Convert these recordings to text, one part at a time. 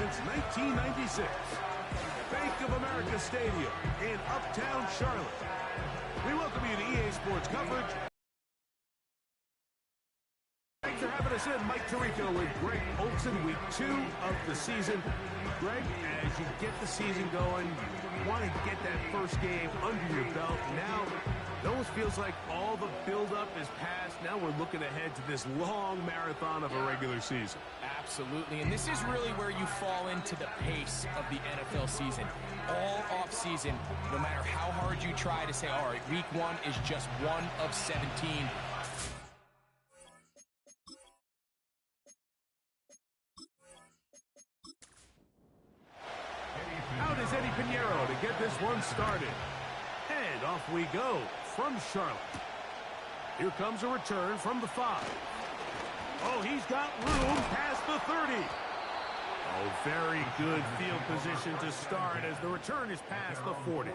since 1996. Bank of America Stadium in Uptown Charlotte. We welcome you to EA Sports coverage. Thanks for having us in. Mike Tirico with Greg Olson, week 2 of the season. Greg, as you get the season going, you want to get that first game under your belt. Now, it almost feels like all the buildup is past. Now we're looking ahead to this long marathon of a regular season. Absolutely, and this is really where you fall into the pace of the NFL season. All off-season, no matter how hard you try to say, all right, week 1 is just 1 of 17. Out is Eddie Pinheiro to get this one started. And off we go from Charlotte. Here comes a return from the 5. Oh, he's got room past the 30. Oh, very good field position to start as the return is past the 40.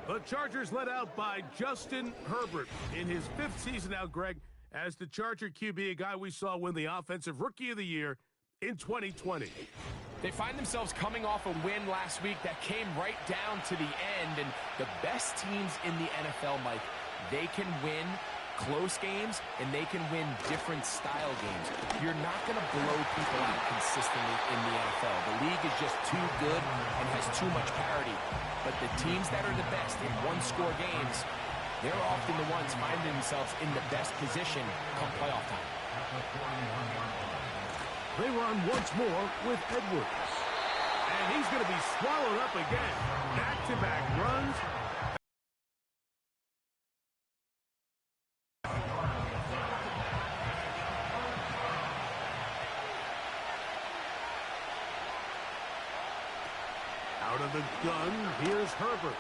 The Chargers led out by Justin Herbert in his 5th season now, Greg, as the Charger QB, a guy we saw win the Offensive Rookie of the Year in 2020. They find themselves coming off a win last week that came right down to the end, and the best teams in the NFL, Mike, they can win close games, and they can win different style games. You're not going to blow people out consistently in the NFL. The league is just too good and has too much parity. But the teams that are the best in one-score games, they're often the ones finding themselves in the best position come playoff time. They run once more with Edwards. And he's going to be swallowed up again. Back-to-back runs. Out of the gun, here's Herbert.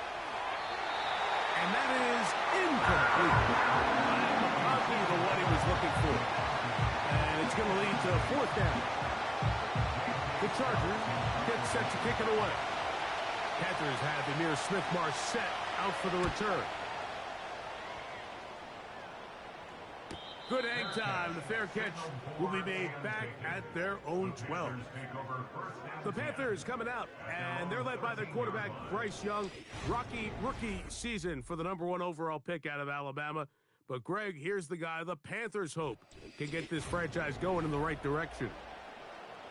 And that is incomplete. Probably the one he was looking for. And it's going to lead to a 4th down. The Chargers get set to kick it away. Panthers had the near Smith-Marsh set out for the return. Good hang time. The fair catch will be made back at their own 12. The Panthers coming out, and they're led by their quarterback, Bryce Young. Rookie season for the #1 overall pick out of Alabama. But, Greg, here's the guy the Panthers hope can get this franchise going in the right direction.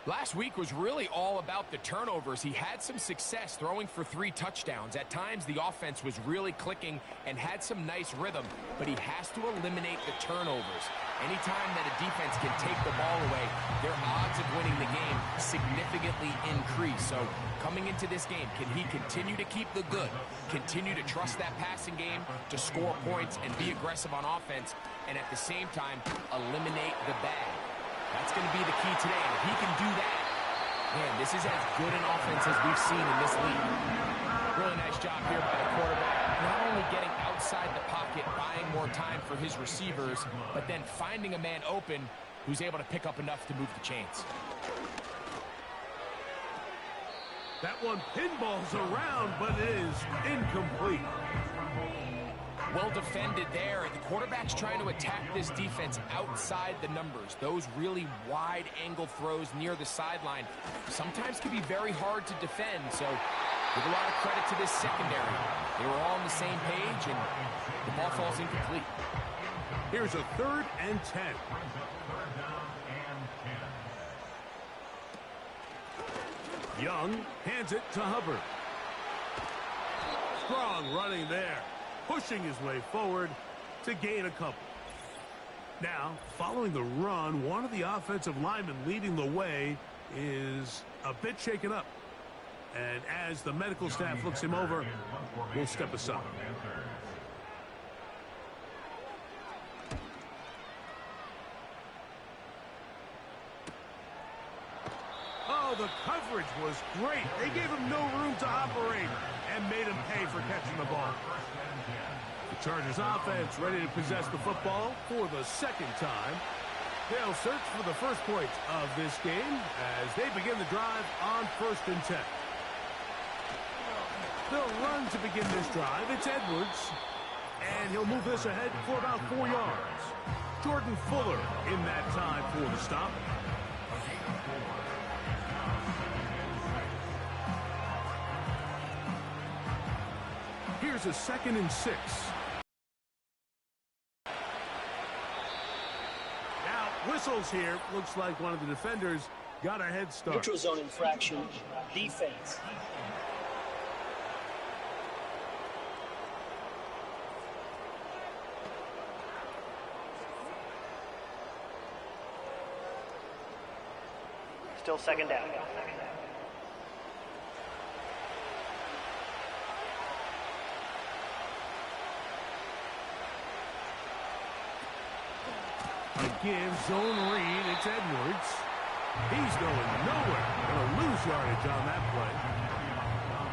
Last week was really all about the turnovers. He had some success throwing for 3 touchdowns. At times, the offense was really clicking and had some nice rhythm, but he has to eliminate the turnovers. Anytime that a defense can take the ball away, their odds of winning the game significantly increase. So coming into this game, can he continue to keep the good, continue to trust that passing game to score points and be aggressive on offense, and at the same time, eliminate the bad? That's going to be the key today, and if he can do that, man, this is as good an offense as we've seen in this league. Really nice job here by the quarterback, not only getting outside the pocket, buying more time for his receivers, but then finding a man open who's able to pick up enough to move the chains. That one pinballs around, but it is incomplete. Well defended there, and the quarterback's trying to attack this defense outside the numbers. Those really wide angle throws near the sideline sometimes can be very hard to defend, so give a lot of credit to this secondary. They were all on the same page, and the ball falls incomplete. Here's a 3rd and 10. Young hands it to Hubbard. Strong running there, pushing his way forward to gain a couple. Now, following the run, one of the offensive linemen leading the way is a bit shaken up. And as the medical staff looks him over, we'll step aside. Oh, the coverage was great. They gave him no room to operate and made him pay for catching the ball. The Chargers offense ready to possess the football for the 2nd time. They'll search for the first points of this game as they begin the drive on 1st and 10. They'll run to begin this drive. It's Edwards, and he'll move this ahead for about 4 yards. Jordan Fuller in that time for the stop. Here's a 2nd and 6. Now, whistles here. Looks like one of the defenders got a head start. Neutral zone infraction, defense. Still 2nd down. Again, zone read. It's Edwards. He's going nowhere. Going to lose yardage on that play.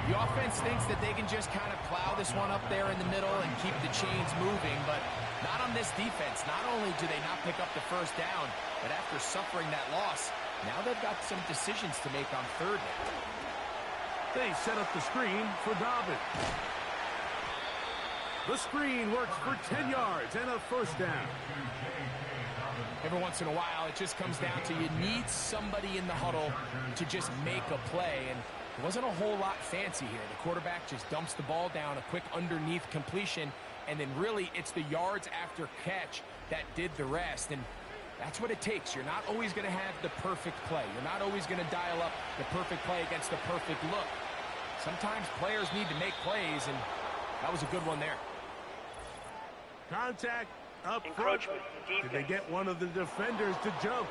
The offense thinks that they can just kind of plow this one up there in the middle and keep the chains moving, but not on this defense. Not only do they not pick up the 1st down, but after suffering that loss, now they've got some decisions to make on 3rd down. They set up the screen for Dobbins. The screen works for 10 yards and a 1st down. Every once in a while, it just comes down to you need somebody in the huddle to just make a play, and it wasn't a whole lot fancy here. The quarterback just dumps the ball down, a quick underneath completion, and then really it's the yards after catch that did the rest, and that's what it takes. You're not always going to have the perfect play. You're not always going to dial up the perfect play against the perfect look. Sometimes players need to make plays, and that was a good one there. Contact up front. Did they get one of the defenders to jump?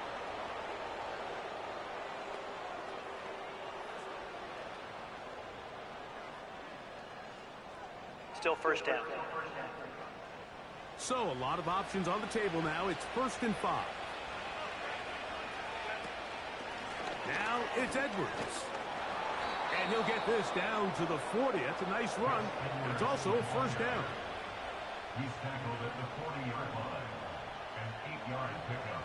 Still 1st down. So a lot of options on the table now. It's 1st and 5. Now it's Edwards. And he'll get this down to the 40. That's a nice run. And it's also a 1st down. He's tackled at the 40-yard line. An 8-yard pickup.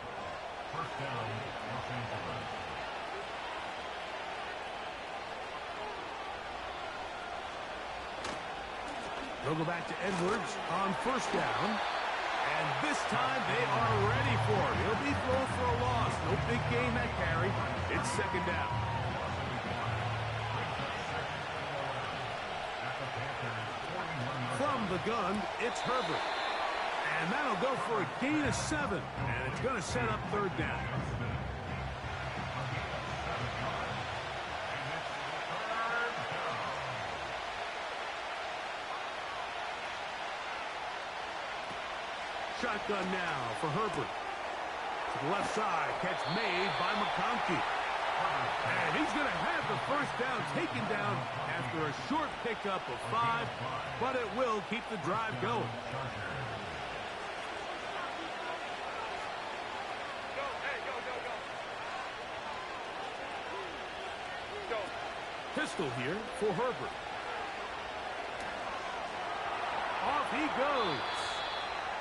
1st down, Los Angeles. They'll go back to Edwards on 1st down. And this time they are ready for it. He'll be thrown for a loss. No big gain that carry. It's 2nd down. From the gun, it's Herbert. And that'll go for a gain of 7. And it's going to set up 3rd down. Shotgun now for Herbert. To the left side, catch made by McConkey. And he's going to have the 1st down taken down after a short pickup of 5, but it will keep the drive going. Pistol here for Herbert. Off he goes.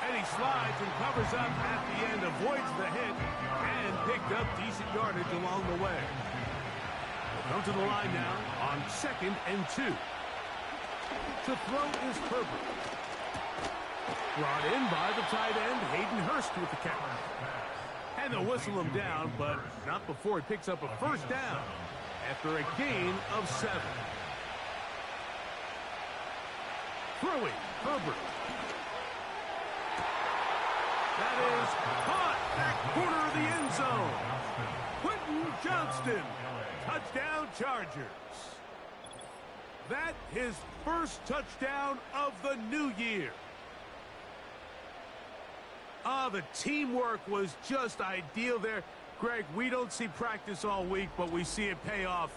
And he slides and covers up at the end, avoids the hit, and picked up decent yardage along the way. We'll come to the line now on 2nd and 2. To throw is Herbert. Brought in by the tight end, Hayden Hurst with the catch. And they'll whistle him down, but not before he picks up a 1st down after a gain of 7. Throwing, Herbert. That is caught back corner of the end zone. Quentin Johnston, touchdown Chargers. That his 1st touchdown of the new year. The teamwork was just ideal there. Greg, we don't see practice all week, but we see it pay off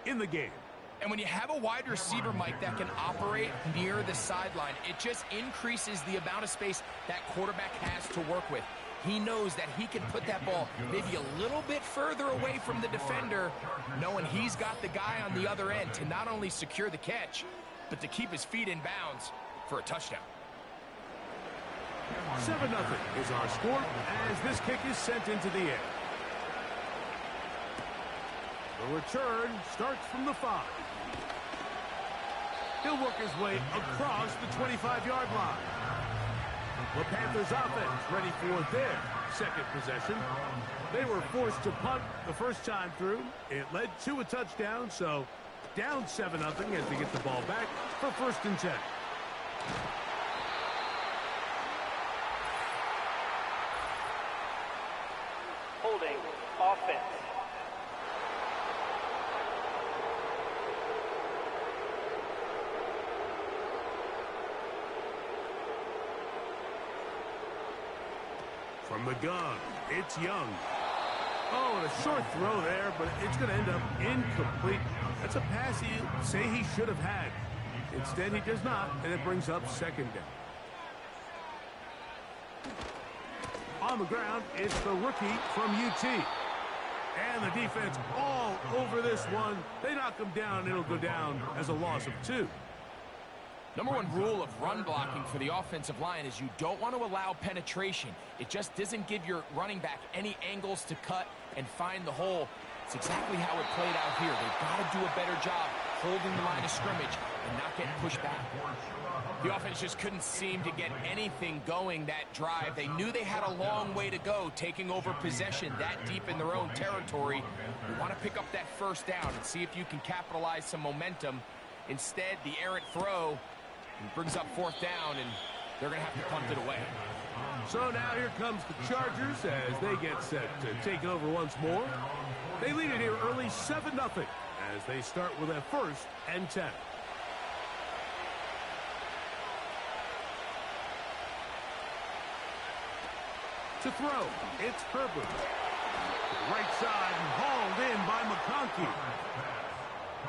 in the game. And when you have a wide receiver, Mike, that can operate near the sideline, it just increases the amount of space that quarterback has to work with. He knows that he can put that ball maybe a little bit further away from the defender, knowing he's got the guy on the other end to not only secure the catch, but to keep his feet in bounds for a touchdown. 7-0 is our score as this kick is sent into the air. The return starts from the 5. He'll work his way across the 25-yard line. The Panthers offense ready for their 2nd possession. They were forced to punt the 1st time through. It led to a touchdown, so down 7-0 as they get the ball back for 1st and 10. Holding offense. From the gun, it's Young. Oh, and a short throw there, but it's going to end up incomplete. That's a pass you say he should have had. Instead, he does not, and it brings up second down. On the ground, it's the rookie from UT. And the defense all over this one. They knock him down, and it'll go down as a loss of 2. Number one rule of run blocking for the offensive line is you don't want to allow penetration. It just doesn't give your running back any angles to cut and find the hole. It's exactly how it played out here. They've got to do a better job holding the line of scrimmage and not getting pushed back. The offense just couldn't seem to get anything going that drive. They knew they had a long way to go, taking over possession that deep in their own territory. You want to pick up that first down and see if you can capitalize some momentum. Instead, the errant throw brings up fourth down, and they're going to have to punt it away. So now here comes the Chargers as they get set to take over once more. They lead it here early 7-0 as they start with a 1st and 10. To throw, it's Herbert. Right side and hauled in by McConkey.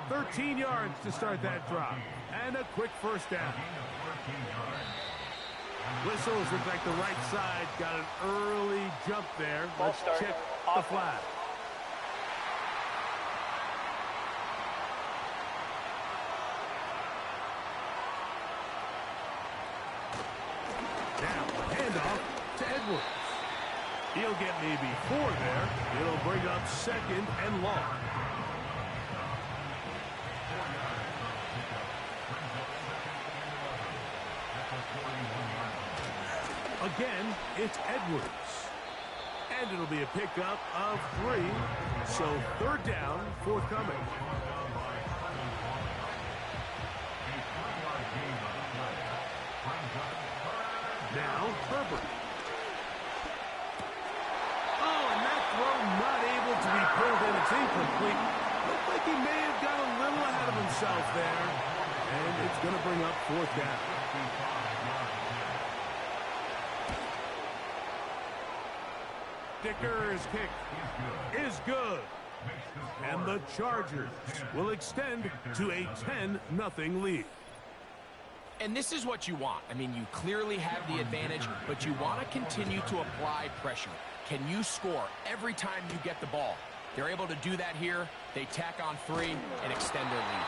13 yards to start that drive. And a quick first down. Whistles look like the right side got an early jump there. Let's check the flag. Now, handoff to Edwards. He'll get maybe 4 there. It'll bring up 2nd and long. Again, it's Edwards. And it'll be a pickup of 3. So 3rd down, forthcoming. Now, Herbert. Oh, and that throw not able to be pulled in. It's incomplete. Looked like he may have got a little ahead of himself there. And it's going to bring up 4th down. Dicker's kick is good. And the Chargers will extend to a 10-0 lead. And this is what you want. I mean, you clearly have the advantage, but you want to continue to apply pressure. Can you score every time you get the ball? They're able to do that here. They tack on 3 and extend their lead.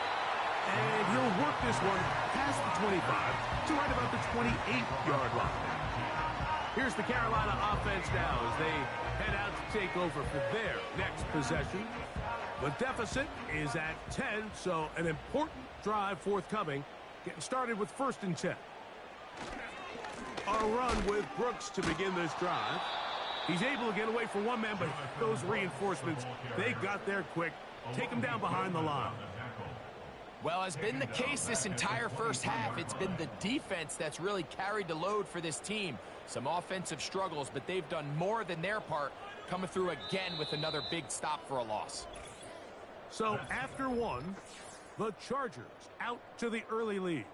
And he'll work this one past the 25 to right about the 28-yard line. Here's the Carolina offense now as they head out to take over for their next possession. The deficit is at 10, so an important drive forthcoming. Getting started with 1st and 10. A run with Brooks to begin this drive. He's able to get away from one man, but those reinforcements, they got there quick. Take him down behind the line. Well, has been the case this entire first half. It's been the defense that's really carried the load for this team. Some offensive struggles, but they've done more than their part, coming through again with another big stop for a loss. So after 1, the Chargers out to the early lead.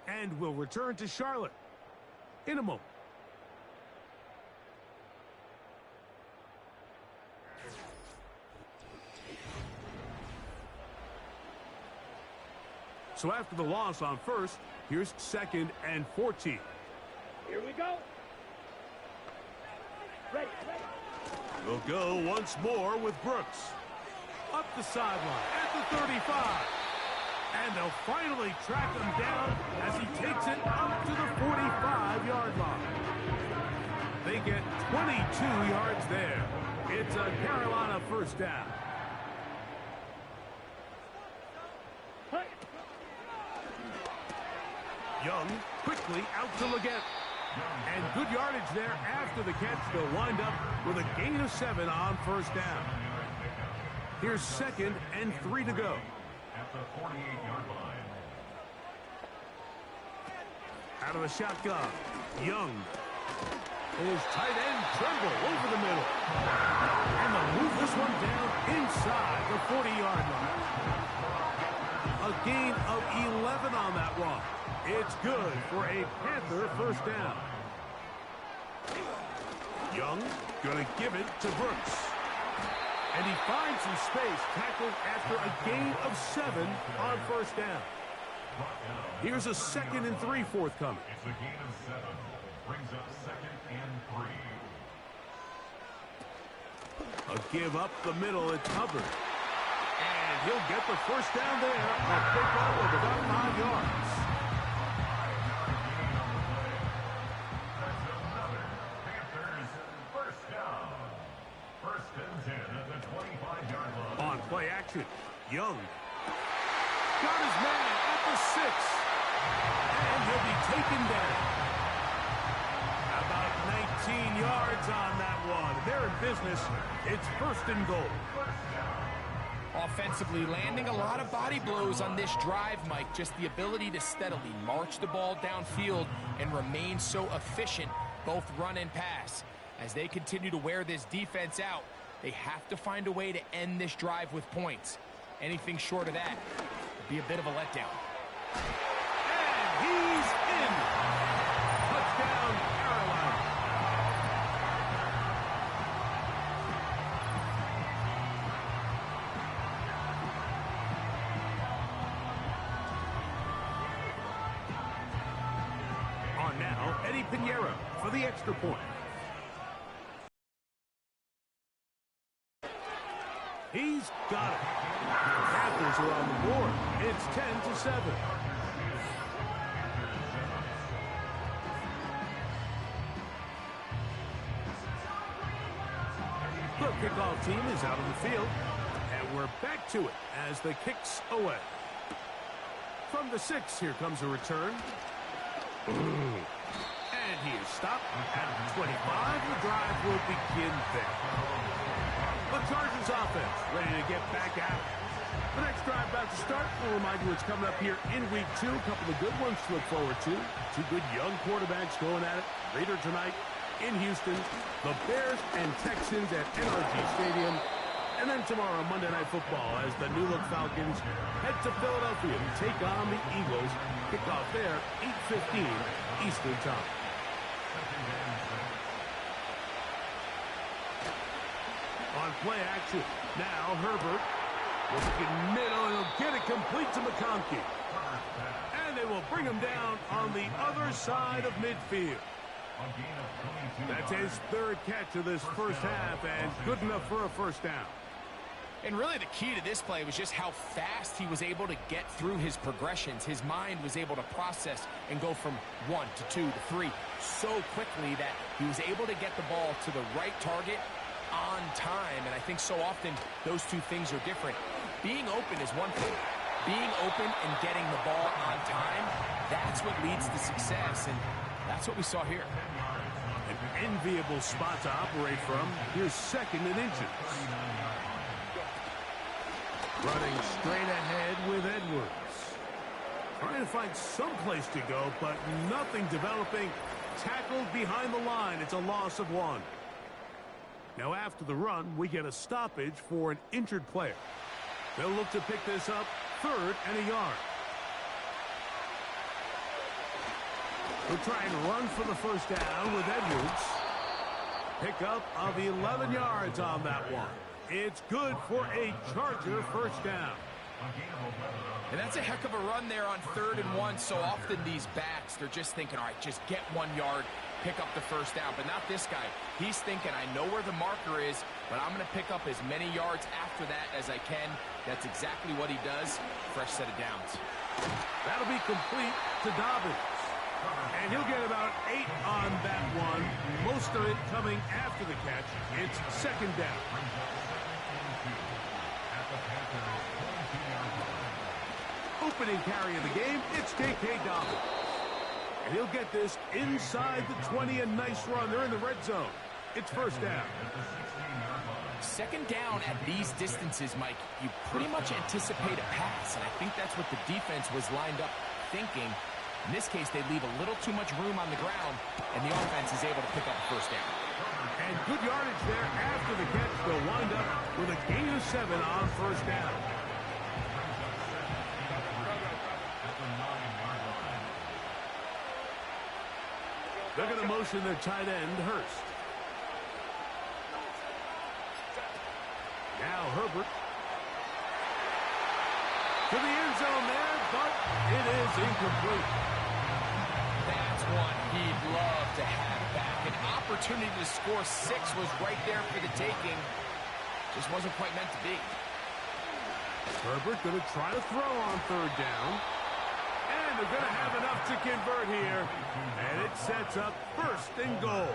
And will return to Charlotte in a moment. So after the loss on 1st, here's 2nd and 14. Here we go. Ready. We'll go once more with Brooks. Up the sideline at the 35. And they'll finally track him down as he takes it up to the 45-yard line. They get 22 yards there. It's a Carolina first down. Young quickly out to Leggett. And good yardage there after the catch. They'll wind up with a gain of 7 on first down. Here's 2nd and 3 to go. At the 48-yard line. Out of the shotgun, Young. His tight end Trimble over the middle. And they'll move this one down inside the 40-yard line. A gain of 11 on that one. It's good for a Panther first down. Young going to give it to Brooks. And he finds some space, tackled after a gain of 7 on first down. Here's a 2nd and 3 forthcoming. It's a gain of 7. Brings up 2nd and 3. A give up the middle, it's Hubbard. And he'll get the first down there. A pickup of about 5 yards. That's another Panthers first down. First and 10 at the 25-yard line. On play action, Young. Got his man at the 6. And he'll be taken down. About 19 yards on that one. They're in business. It's 1st and goal. Offensively, landing a lot of body blows on this drive, Mike. Just the ability to steadily march the ball downfield and remain so efficient, both run and pass. As they continue to wear this defense out, they have to find a way to end this drive with points. Anything short of that would be a bit of a letdown. And he's in. Touchdown, Carolina. On now, Eddie Pinheiro for the extra point. He's got it. Panthers are on the board. It's 10-7. The kickoff team is out on the field. And we're back to it as the kick's away. From the 6, here comes a return. And he is stopped at 25. The drive will begin there. The Chargers offense ready to get back at it. The next drive about to start. We'll remind you it's coming up here in week 2. A couple of good ones to look forward to. 2 good young quarterbacks going at it. Later tonight in Houston, the Bears and Texans at NRG Stadium. And then tomorrow, Monday Night Football, as the new-look Falcons head to Philadelphia to take on the Eagles. Kickoff there, 8:15 Eastern Time. On play action, now Herbert. Looking middle, he'll get it complete to McConkey. And they will bring him down on the other side of midfield. That's his 3rd catch of this first half, and good enough for a first down. And really the key to this play was just how fast he was able to get through his progressions. His mind was able to process and go from 1 to 2 to 3 so quickly that he was able to get the ball to the right target on time. And I think so often those two things are different. Being open is one thing. Being open and getting the ball on time, that's what leads to success. And that's what we saw here. An enviable spot to operate from. Here's 2nd and inches. Running straight ahead with Edwards. Trying to find some place to go, but nothing developing. Tackled behind the line. It's a loss of 1. Now after the run, we get a stoppage for an injured player. They'll look to pick this up 3rd and a yard. We'll try and run for the first down with Edwards. Pickup of 11 yards on that one. It's good for a Charger first down. And that's a heck of a run there on 3rd and 1. So often these backs, they're just thinking, all right, just get 1 yard, pick up the first down. But not this guy. He's thinking, I know where the marker is, but I'm going to pick up as many yards after that as I can. That's exactly what he does. Fresh set of downs. That'll be complete to Dobbins. And he'll get about 8 on that one. Most of it coming after the catch. It's 2nd down. Opening carry of the game, it's J.K. Dobbins. And he'll get this inside the 20. A nice run. They're in the red zone. It's first down. 2nd down at these distances, Mike, you pretty much anticipate a pass. And I think that's what the defense was lined up thinking. In this case, they leave a little too much room on the ground, and the offense is able to pick up a first down. And good yardage there after the catch. They'll wind up with a gain of 7 on first down. They're going to motion their tight end, Hurst. Now Herbert. To the end zone there, but it is incomplete. That's one he'd love to have back. An opportunity to score 6 was right there for the taking. Just wasn't quite meant to be. Herbert going to try to throw on third down. And they're going to have enough to convert here. And it sets up first and goal.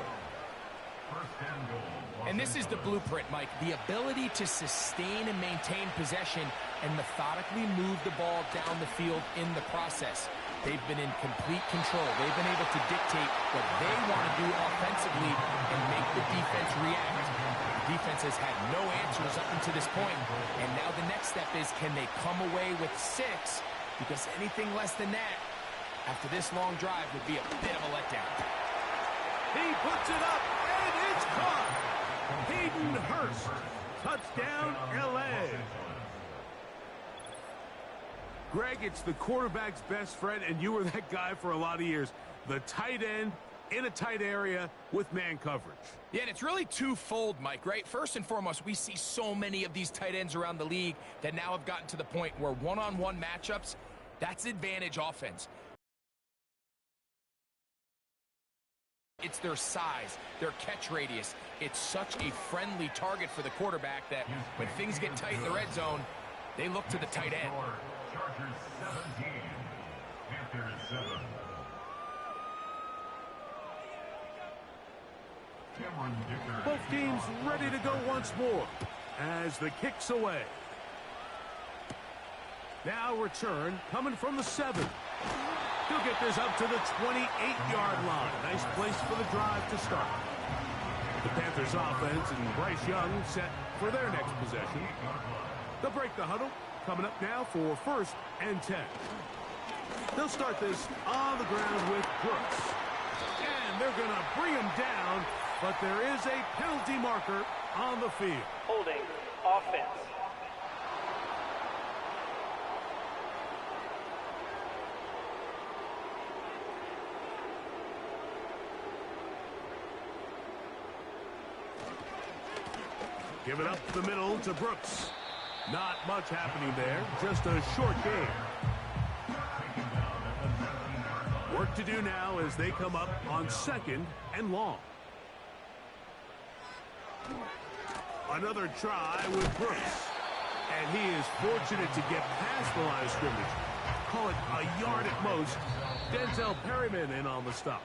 And this is the blueprint, Mike. The ability to sustain and maintain possession and methodically move the ball down the field in the process. They've been in complete control. They've been able to dictate what they want to do offensively and make the defense react. The defense has had no answers up until this point, and now the next step is, can they come away with 6? Because anything less than that, after this long drive, would be a bit of a letdown. He puts it up, and it's caught. Hayden Hurst. Touchdown, L.A. Greg, it's the quarterback's best friend, and you were that guy for a lot of years. The tight end in a tight area with man coverage. Yeah, and it's really twofold, Mike, right? First and foremost, we see so many of these tight ends around the league that now have gotten to the point where one-on-one matchups, that's advantage offense. It's their size, their catch radius. It's such a friendly target for the quarterback that when things get tight in the red zone, they look to the tight end. Chargers 17, Panthers 7. Both teams ready to go once more as the kick's away. Now return coming from the 7. He'll get this up to the 28-yard line. Nice place for the drive to start. The Panthers offense and Bryce Young set for their next possession. They'll break the huddle. Coming up now for 1st and 10. They'll start this on the ground with Brooks. And they're going to bring him down, but there is a penalty marker on the field. Holding offense. Give it up the middle to Brooks. Not much happening there, just a short game. Work to do now as they come up on 2nd and long. Another try with Brooks. And he is fortunate to get past the line of scrimmage. Call it a yard at most. Denzel Perryman in on the stop.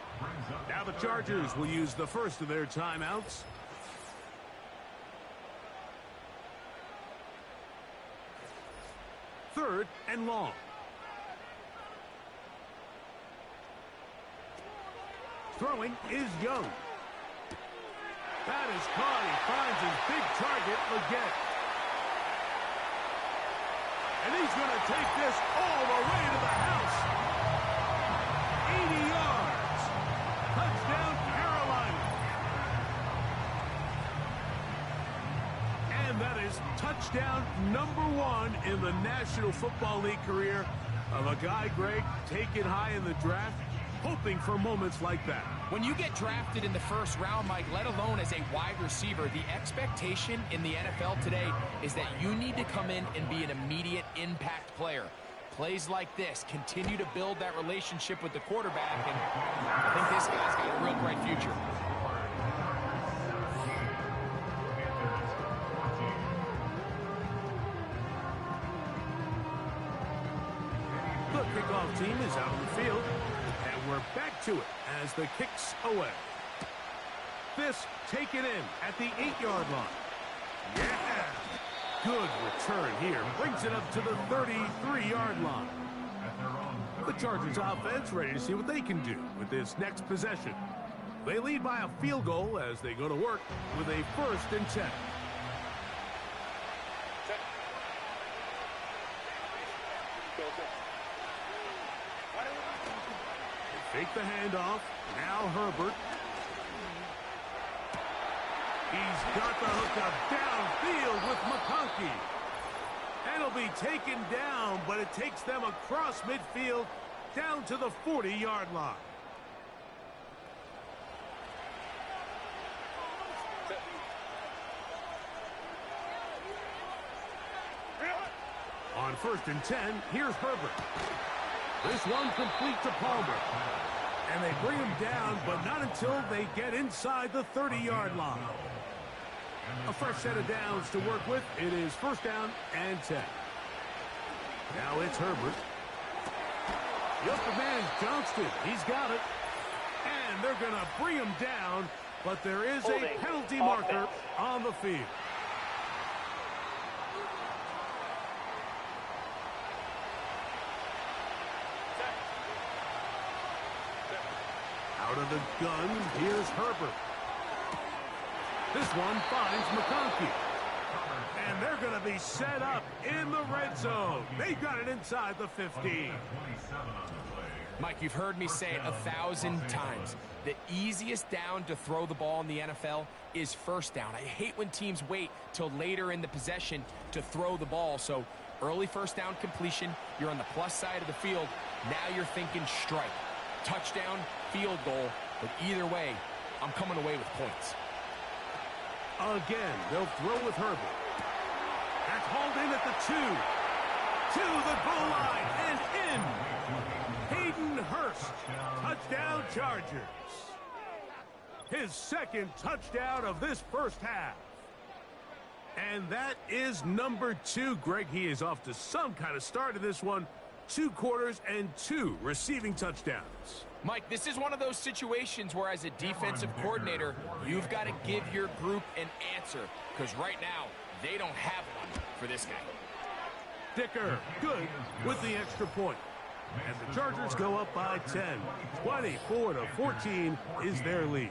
Now the Chargers will use the first of their timeouts. 3rd and long. Throwing is Young. That is caught. He finds his big target, Leggett. And he's going to take this all the way to the house. 80 yards. Touchdown, Carolina. And that is touchdown number 1 in the National Football League career of a guy, Greg, taken high in the draft, hoping for moments like that. When you get drafted in the 1st round, Mike, let alone as a wide receiver, the expectation in the NFL today is that you need to come in and be an immediate impact player. Plays like this continue to build that relationship with the quarterback, and I think this guy's got a real bright future. The kickoff team is out on the field, and we're back to it as the kick's away. This taken in at the 8-yard line. Yeah! Good return here. Brings it up to the 33-yard line. The Chargers offense ready to see what they can do with this next possession. They lead by a field goal as they go to work with a 1st and 10. Take the handoff. Now Herbert. He's got the hookup downfield with McConkey. And it'll be taken down, but it takes them across midfield down to the 40-yard line. On 1st and 10, here's Herbert. This one complete to Palmer. And they bring him down, but not until they get inside the 30-yard line. A fresh set of downs to work with. It is 1st down and 10. Now it's Herbert. The open man's Johnston. He's got it. And they're going to bring him down, but there is a penalty marker on the field. Out of the gun, here's Herbert. This one finds McConkey. And they're going to be set up in the red zone. They've got it inside the 15. Mike, you've heard me say it 1,000 times. The easiest down to throw the ball in the NFL is 1st down. I hate when teams wait till later in the possession to throw the ball. So early 1st down completion, you're on the plus side of the field. Now you're thinking strike. Touchdown, field goal, but either way, I'm coming away with points. Again, they'll throw with Herbert. That's hauled in at the 2. To the goal line and in. Hayden Hurst. Touchdown Chargers. His 2nd touchdown of this 1st half. And that is number 2. Greg, he is off to some kind of start in this one. 2 quarters and 2 receiving touchdowns. Mike, this is one of those situations where as a defensive coordinator, you've got to give your group an answer, because right now, they don't have one for this guy. Dicker, good with the extra point. And the Chargers go up by 10. 24-14 is their lead.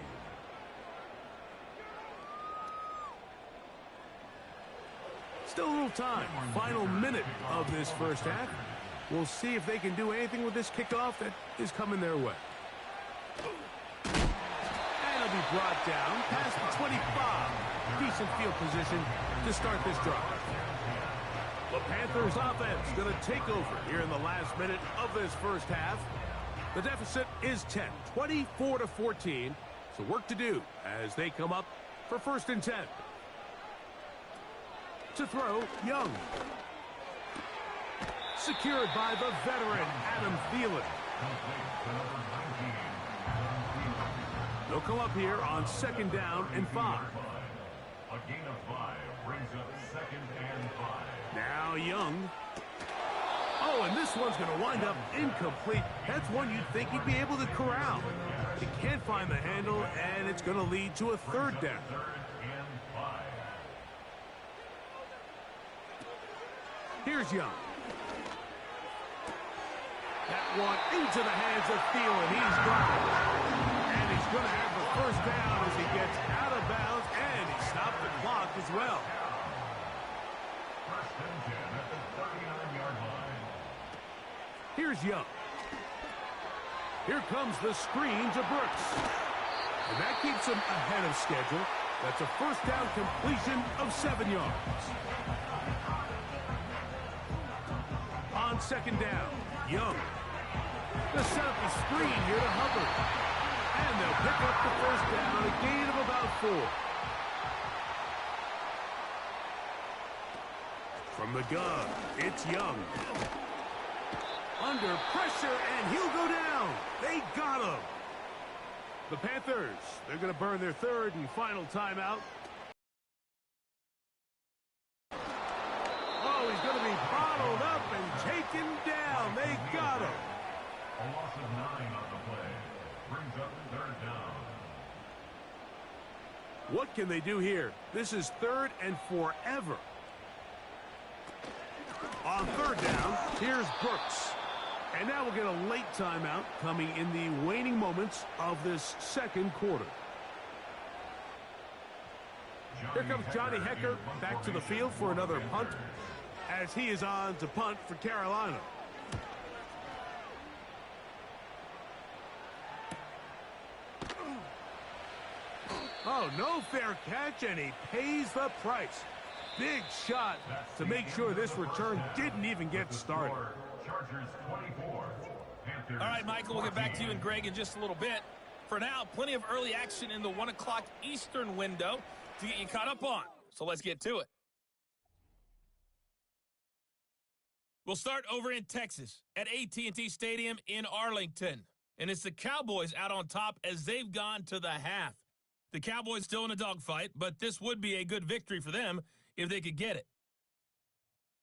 Still a little time. Final minute of this 1st half. We'll see if they can do anything with this kickoff that is coming their way. And it'll be brought down past the 25. Decent field position to start this drive. The Panthers offense going to take over here in the last minute of this 1st half. The deficit is 10, 24-14. So work to do as they come up for 1st and 10. To throw, Young. Secured by the veteran, Adam Thielen. They'll come up here on 2nd down and 5. A gain of 5 brings up 2nd and 5. Now Young. Oh, and this one's going to wind up incomplete. That's one you'd think he'd be able to corral. He can't find the handle, and it's going to lead to a 3rd down. Here's Young. That one into the hands of Thielen. He's got it. And he's going to have the 1st down as he gets out of bounds, and he stopped the clock as well. 1st and 10 at the 39-yard line. Here's Young. Here comes the screen to Brooks. And that keeps him ahead of schedule. That's a 1st down completion of 7 yards. On 2nd down, Young. They'll set up the screen here to Hubbard. And they'll pick up the 1st down, a gain of about 4. From the gun, it's Young. Under pressure, and he'll go down. They got him. The Panthers, they're going to burn their 3rd and final timeout. Oh, he's going to be bottled up and taken down. They got him. A loss of 9 on the play brings up 3rd down. What can they do here? This is 3rd and forever. On 3rd down, here's Brooks. And now we'll get a late timeout coming in the waning moments of this 2nd quarter. Here comes Johnny Hecker back to the field for another punt as he is on to punt for Carolina. Oh, no fair catch, and he pays the price. Big shot to make sure this return didn't even get started. Chargers 24. Panthers. All right, Michael, we'll get back to you and Greg in just a little bit. For now, plenty of early action in the 1 o'clock Eastern window to get you caught up on. So let's get to it. We'll start over in Texas at AT&T Stadium in Arlington. And it's the Cowboys out on top as they've gone to the half. The Cowboys still in a dogfight, but this would be a good victory for them if they could get it.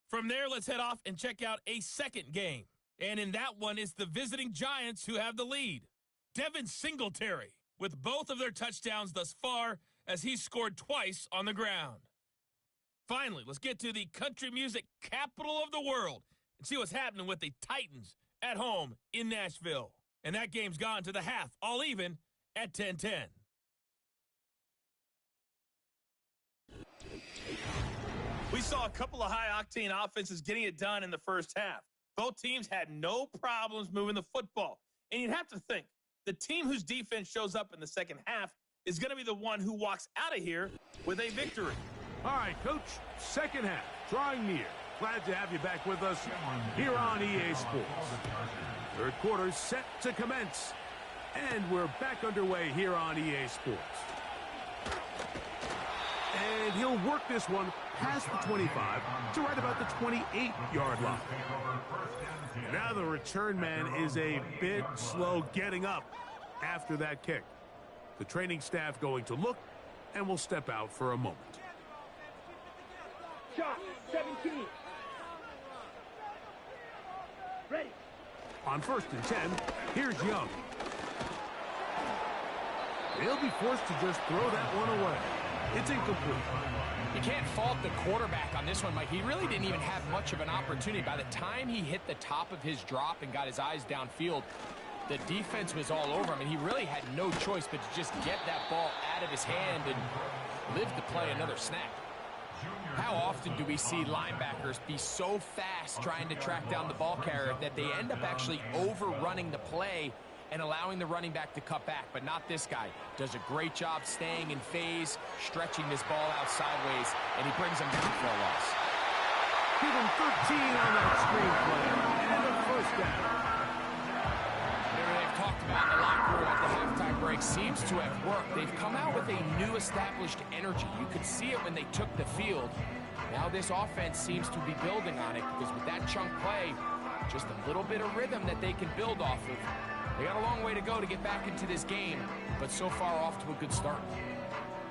From there, let's head off and check out a second game. And in that one, it's the visiting Giants who have the lead. Devin Singletary with both of their touchdowns thus far as he scored twice on the ground. Finally, let's get to the country music capital of the world and see what's happening with the Titans at home in Nashville. And that game's gone to the half, all even at 10-10. We saw a couple of high-octane offenses getting it done in the first half. Both teams had no problems moving the football. And you'd have to think, the team whose defense shows up in the second half is going to be the one who walks out of here with a victory. All right, Coach, second half, drawing near. Glad to have you back with us here on EA Sports. Third quarter set to commence. And we're back underway here on EA Sports. And he'll work this one past the 25 to right about the 28-yard line. Now the return man is a bit slow getting up after that kick. The training staff going to look and will step out for a moment. Shot, 17. Ready. On 1st and 10, here's Young. He'll be forced to just throw that one away. It's incomplete. You can't fault the quarterback on this one, Mike. He really didn't even have much of an opportunity. By the time he hit the top of his drop and got his eyes downfield, the defense was all over him, and he really had no choice but to just get that ball out of his hand and live to play another snap. How often do we see linebackers be so fast trying to track down the ball carrier that they end up actually overrunning the play and allowing the running back to cut back? But not this guy. Does a great job staying in phase, stretching this ball out sideways, and he brings him down for a loss. Give him 13 on that screenplay, and a first down. They've talked about in the locker room at the halftime break seems to have worked. They've come out with a new established energy. You could see it when they took the field. Now this offense seems to be building on it because with that chunk play, just a little bit of rhythm that they can build off of. They got a long way to go to get back into this game, but so far off to a good start.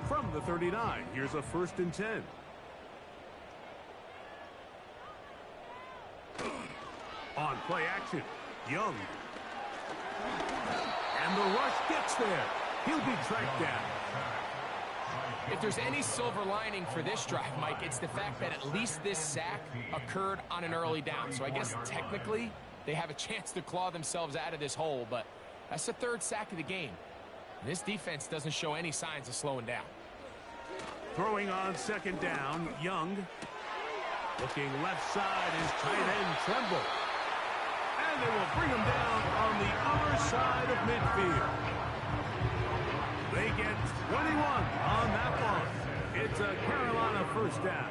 From the 39, here's a 1st and 10. On play action, Young. And the rush gets there. He'll be tracked down. If there's any silver lining for this drive, Mike, it's the fact that at least this sack occurred on an early down. So I guess technically they have a chance to claw themselves out of this hole, but that's the 3rd sack of the game. This defense doesn't show any signs of slowing down. Throwing on 2nd down, Young. Looking left side is tight end Tremble. And they will bring him down on the other side of midfield. They get 21 on that one. It's a Carolina 1st down.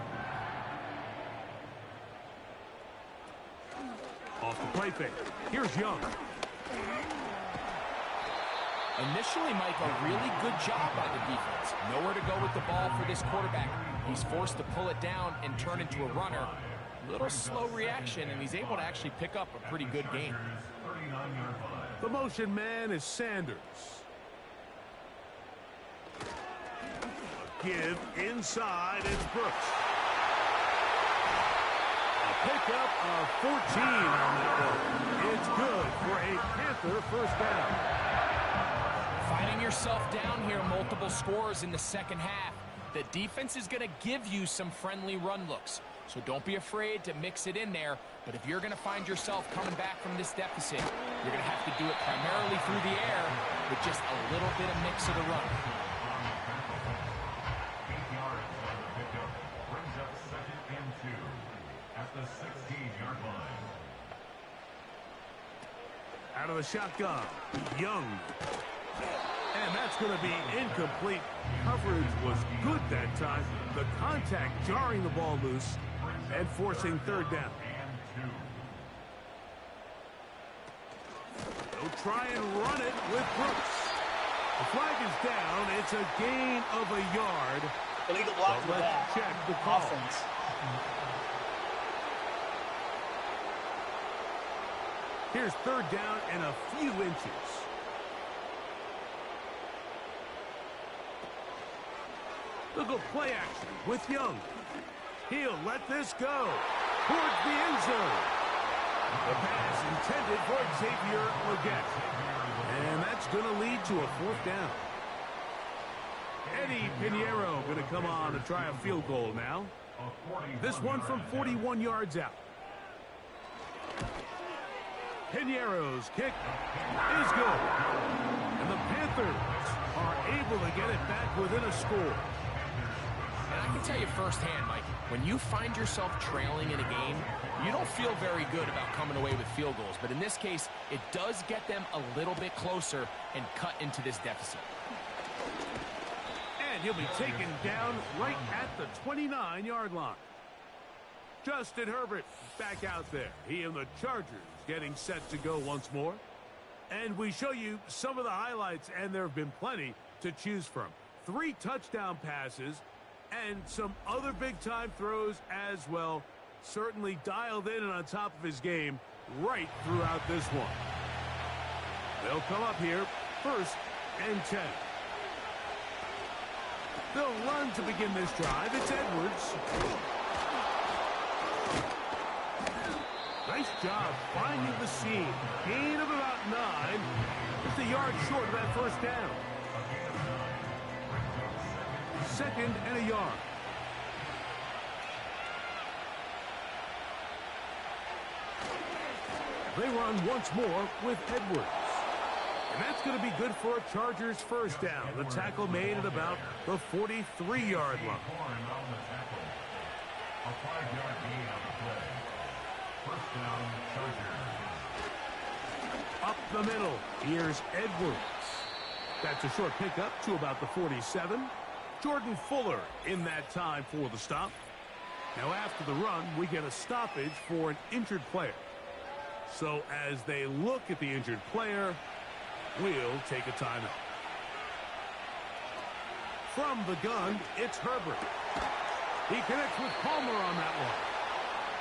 Off the play fake. Here's Young. Initially, Mike, a really good job by the defense. Nowhere to go with the ball for this quarterback. He's forced to pull it down and turn into a runner. Little slow reaction, and he's able to actually pick up a pretty good game. The motion man is Sanders. Give inside, it's Brooks. A pickup of 14 on that one. It's good for a Panther 1st down. Finding yourself down here, multiple scores in the second half. The defense is going to give you some friendly run looks. So don't be afraid to mix it in there. But if you're going to find yourself coming back from this deficit, you're going to have to do it primarily through the air with just a little bit of mix of the run. 8 yards on the pickup. Brings up 2nd and 2 at the 16-yard line. Out of the shotgun, Young. And that's going to be incomplete. Coverage was good that time. The contact jarring the ball loose and forcing third down. They'll try and run it with Brooks. The flag is down. It's a gain of a yard. Illegal block for Let's that. check the call. Offense. Here's third down and a few inches. They'll go play action with Young. He'll let this go towards the end zone. The pass intended for Xavier Legette. And that's going to lead to a fourth down. Eddie Pinheiro going to come on to try a field goal now. This one from 41 yards out. Pinheiro's kick is good. And the Panthers are able to get it back within a score. And I can tell you firsthand, Mike, when you find yourself trailing in a game, you don't feel very good about coming away with field goals. But in this case, it does get them a little bit closer and cut into this deficit. And he'll be taken down right at the 29-yard line. Justin Herbert back out there. He and the Chargers getting set to go once more. And we show you some of the highlights, and there have been plenty to choose from. 3 touchdown passes and some other big-time throws as well. Certainly dialed in and on top of his game right throughout this one. They'll come up here, 1st and 10. They'll run to begin this drive. It's Edwards. Nice job finding the seam. Gain of about 9. Just a yard short of that first down. 2nd and a yard. They run once more with Edwards. And that's going to be good for a Chargers first down. The tackle made at about the 43-yard line. A 5-yard gain on the play. First down, Chargers. Up the middle, here's Edwards. That's a short pickup to about the 47. Jordan Fuller in that time for the stop. Now after the run, we get a stoppage for an injured player. So as they look at the injured player, we'll take a timeout. From the gun, it's Herbert. He connects with Palmer on that one.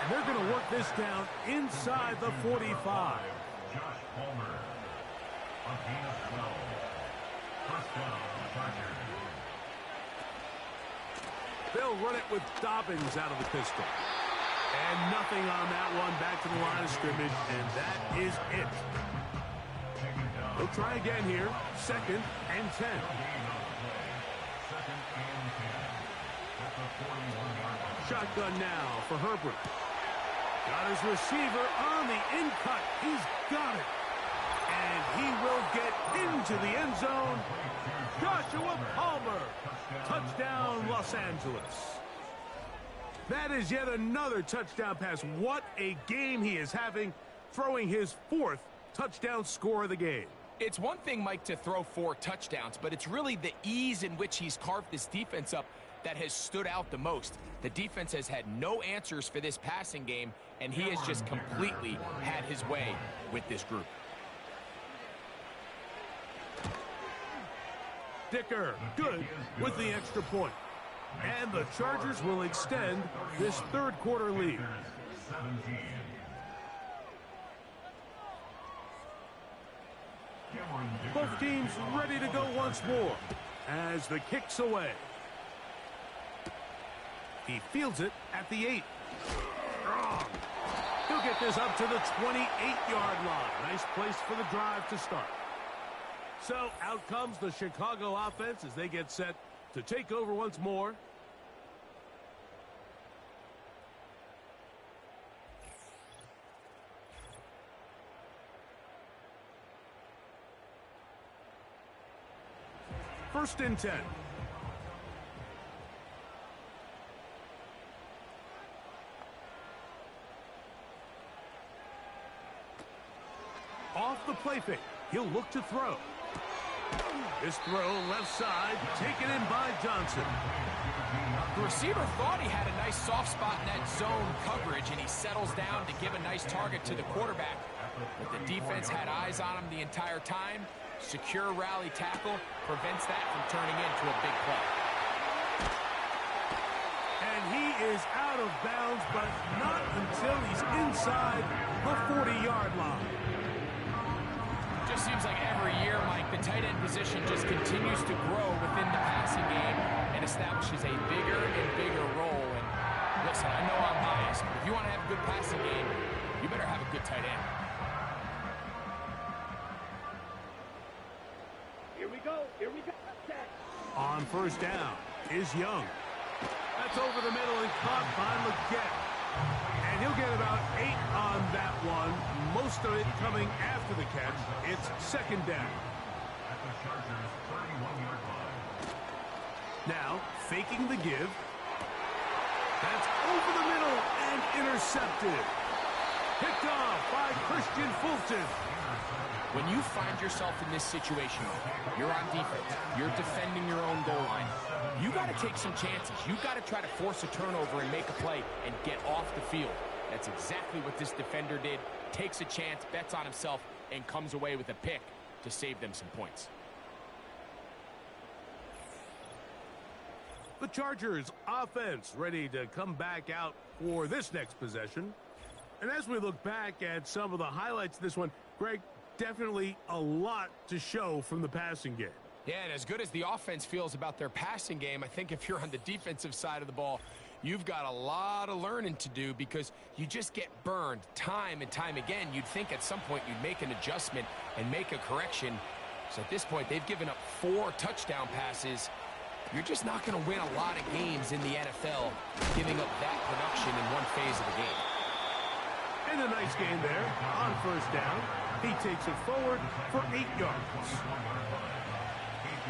And they're going to work this down inside the 45. Josh Palmer. A gain of 12. First down, Chargers. They'll run it with Dobbins out of the pistol. And nothing on that one. Back to the line of scrimmage, and that is it. They'll try again here. 2nd and 10. Shotgun now for Herbert. Got his receiver on the in cut. He's got it. And he will get into the end zone. Joshua Palmer. Touchdown, Los Angeles. That is yet another touchdown pass. What a game he is having, throwing his 4th touchdown score of the game. It's one thing, Mike, to throw 4 touchdowns, but it's really the ease in which he's carved this defense up that has stood out the most. The defense has had no answers for this passing game, and he has just completely had his way with this group. Dicker, good with the extra point. And the Chargers will extend this 3rd quarter lead. Both teams ready to go once more as the kick's away. He fields it at the 8. Strong. He'll get this up to the 28-yard line. Nice place for the drive to start. So out comes the Chicago offense as they get set to take over once more. First and 10. Off the play fake. He'll look to throw. This throw left side, taken in by Johnson. The receiver thought he had a nice soft spot in that zone coverage, and he settles down to give a nice target to the quarterback. But the defense had eyes on him the entire time. Secure rally tackle prevents that from turning into a big play. And he is out of bounds, but not until he's inside the 40-yard line. Just seems like every year, Mike, the tight end position just continues to grow within the passing game and establishes a bigger and bigger role. And listen, I know I'm biased, but if you want to have a good passing game, you better have a good tight end. Here we go. Here we go. On first down is Young. That's over the middle and caught by Leggett. And he'll get about 8 on that one. Most of it coming after the catch. It's second down. At the Chargers' 31-yard line. Now, faking the give. That's over the middle and intercepted. Picked off by Christian Fulton. When you find yourself in this situation, you're on defense, you're defending your own goal line, you got to take some chances. You got to try to force a turnover and make a play and get off the field. That's exactly what this defender did. Takes a chance, bets on himself, and comes away with a pick to save them some points. The Chargers offense ready to come back out for this next possession. And as we look back at some of the highlights of this one, Greg, definitely a lot to show from the passing game. Yeah, and as good as the offense feels about their passing game, I think if you're on the defensive side of the ball, you've got a lot of learning to do because you just get burned time and time again. You'd think at some point you'd make an adjustment and make a correction. So at this point, they've given up 4 touchdown passes. You're just not going to win a lot of games in the NFL giving up that production in one phase of the game. And a nice gain there on first down. He takes it forward for 8 yards. 8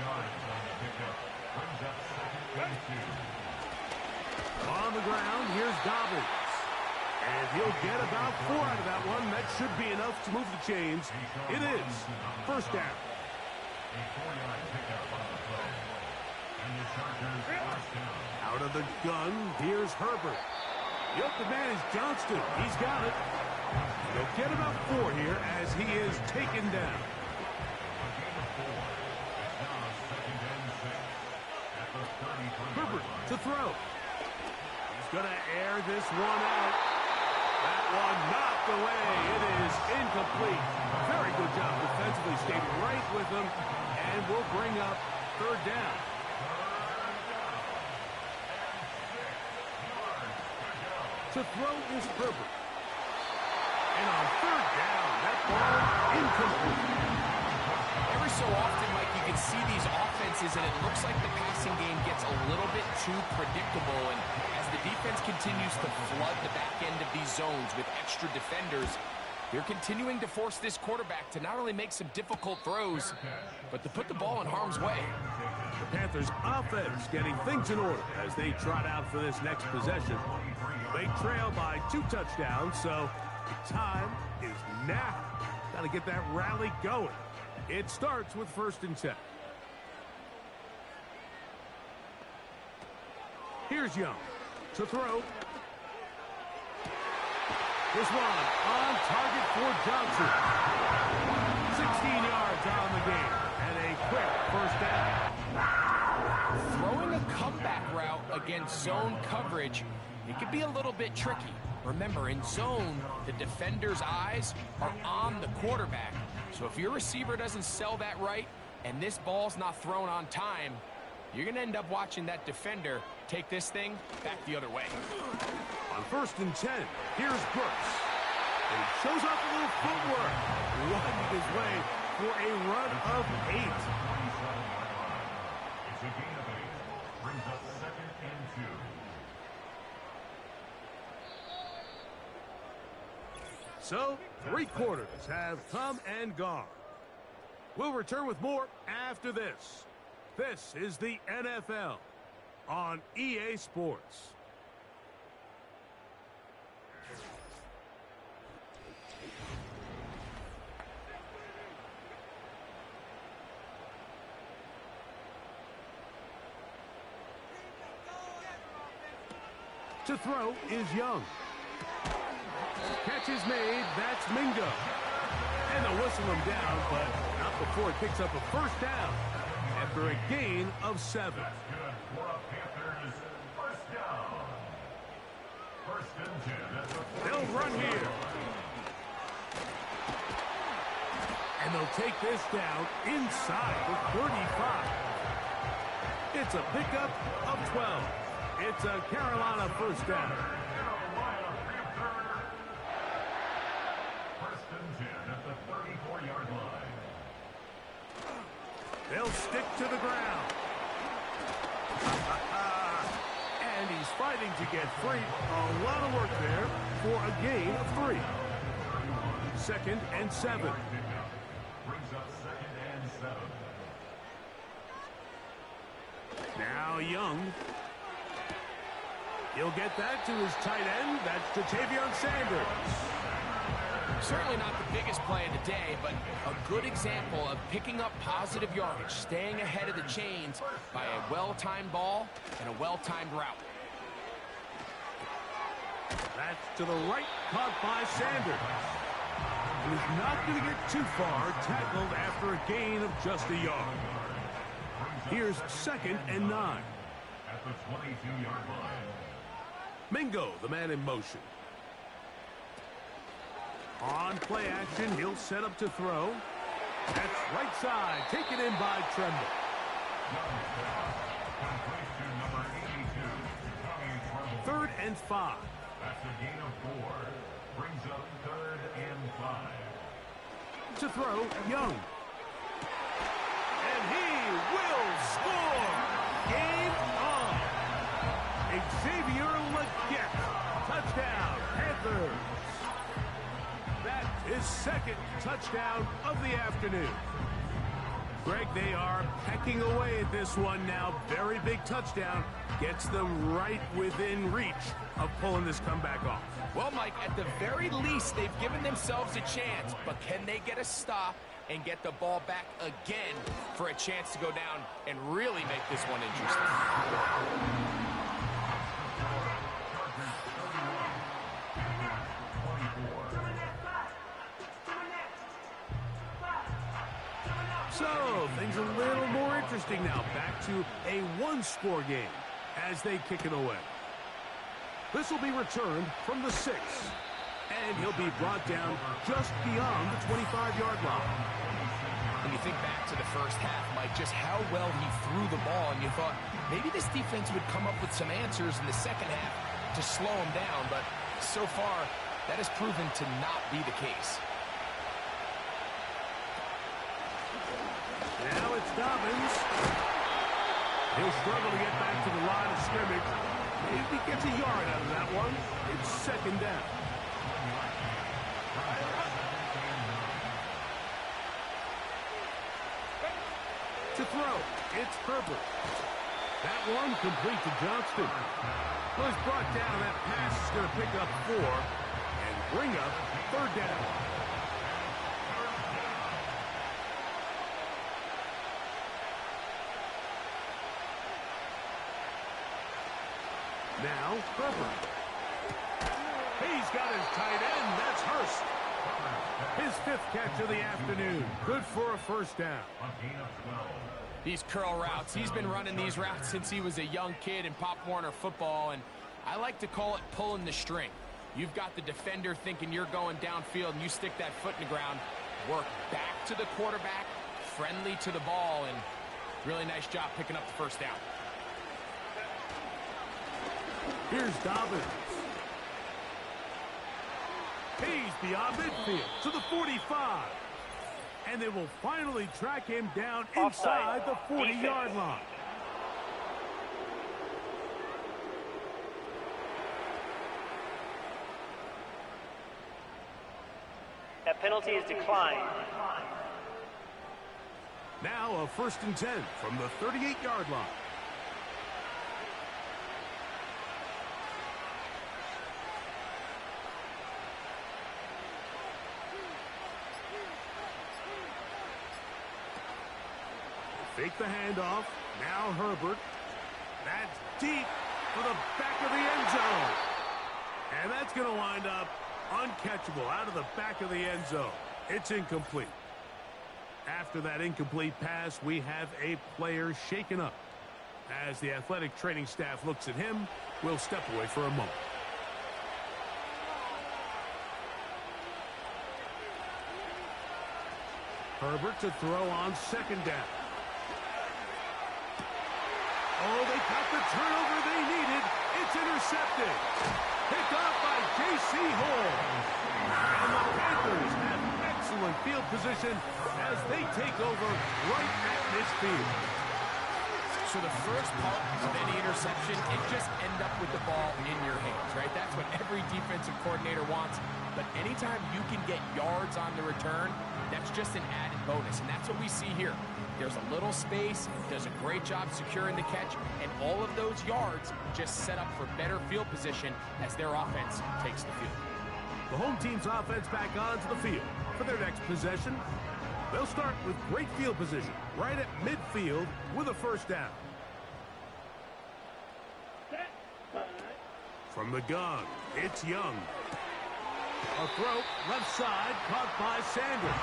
yards on the pickup. Brings up second and 2. On the ground, here's Dobbins. And he'll get about 4 out of that one. That should be enough to move the chains. It is first down. A 4-yard pickup on the play. And the Chargers first down. Out of the gun, here's Herbert. The open man is Johnston. He's got it. They'll get about 4 here as he is taken down. A gain of 4. It's now second and 6. At the 33-yard Herbert line. to throw. He's going to air this one out. That one knocked away. It is incomplete. Very good job defensively. Stayed right with him. And we'll bring up third down. To throw is Herbert. And on third down, that ball incomplete. Every so often, Mike, you can see these offenses, and it looks like the passing game gets a little bit too predictable. And as the defense continues to flood the back end of these zones with extra defenders, they're continuing to force this quarterback to not only make some difficult throws, but to put the ball in harm's way. The Panthers offense getting things in order as they trot out for this next possession. They trail by 2 touchdowns, so the time is now. Got to get that rally going. It starts with first and 10. Here's Young to throw. This one on target for Johnson. 16 yards on the game and a quick first down. Throwing a comeback route against zone coverage, it could be a little bit tricky. Remember, in zone, the defender's eyes are on the quarterback. So if your receiver doesn't sell that right and this ball's not thrown on time, you're going to end up watching that defender take this thing back the other way. On first and 10, here's Brooks. And he shows off a little footwork, winding his way for a run of 8. It's a gain of 8. Brings up second and 2. So, 3 quarters have come and gone. We'll return with more after this. This is the NFL on EA Sports. To throw is Young. Catch is made. That's Mingo. And they'll whistle him down, but not before it picks up a first down after a gain of 7. That's good for a Panthers first down. First and 10 at the They'll run here. And they'll take this down inside the 35. It's a pickup of 12. It's a Carolina first down. Carolina Panther. First and 10 at the 34-yard line. They'll stick to the ground. And he's fighting to get free. A lot of work there for a gain of 3. Second and 7. Brings up second and 7. Now Young. He'll get that to his tight end. That's Ja'Tavion Sanders. Certainly not the biggest play of the day, but a good example of picking up positive yardage, staying ahead of the chains by a well-timed ball and a well-timed route. That's to the right, caught by Sanders. He's not going to get too far, tackled after a gain of just a yard. Here's second and 9. At the 22-yard line. Mingo, the man in motion. On play action, he'll set up to throw. That's right side, taken in by Tremble. Complete to number 82, Tommy Tremble. Third and 5. That's a gain of 4. Brings up third and 5. To throw, Young. And he will score! Game on! Xavier Legette. Touchdown, Panthers. That is second touchdown of the afternoon. Greg, they are pecking away at this one now. Very big touchdown. Gets them right within reach of pulling this comeback off. Well, Mike, at the very least, they've given themselves a chance, but can they get a stop and get the ball back again for a chance to go down and really make this one interesting? So, things a little more interesting now. Back to a one-score game as they kick it away. This will be returned from the 6. And he'll be brought down just beyond the 25-yard line. When you think back to the first half, Mike, just how well he threw the ball, and you thought maybe this defense would come up with some answers in the second half to slow him down, but so far, that has proven to not be the case. Now it's Dobbins. He'll struggle to get back to the line of scrimmage. Maybe gets a yard out of that one. It's second down. To throw, it's Herbert. That one complete to Johnston. Was brought down. That pass is going to pick up 4 and bring up third down. Now, Herbert. He's got his tight end. That's Hurst. His 5th catch of the afternoon. Good for a first down. A gain of 12. These curl routes, he's been running these routes since he was a young kid in Pop Warner football, and I like to call it pulling the string. You've got the defender thinking you're going downfield, and you stick that foot in the ground, work back to the quarterback, friendly to the ball, and really nice job picking up the first down. Here's Dobbins. He's beyond midfield to the 45. And they will finally track him down inside the 40-yard line. That penalty is declined. Now a first and 10 from the 38-yard line. Fake the handoff. Now Herbert. That's deep. for the back of the end zone. And that's going to wind up uncatchable out of the back of the end zone. It's incomplete. After that incomplete pass, we have a player shaken up. As the athletic training staff looks at him, we'll step away for a moment. Herbert to throw on second down. Oh, they got the turnover they needed. It's intercepted. Picked off by J.C. Hall. And the Panthers have excellent field position as they take over right at midfield. So the first part of any interception, it just end up with the ball in your hands, right? That's what every defensive coordinator wants. But anytime you can get yards on the return, that's just an added bonus. And that's what we see here. There's a little space, does a great job securing the catch, and all of those yards just set up for better field position as their offense takes the field. The home team's offense back onto the field for their next possession. They'll start with great field position right at midfield with a first down. From the gun, it's Young. A throw, left side, caught by Sanders.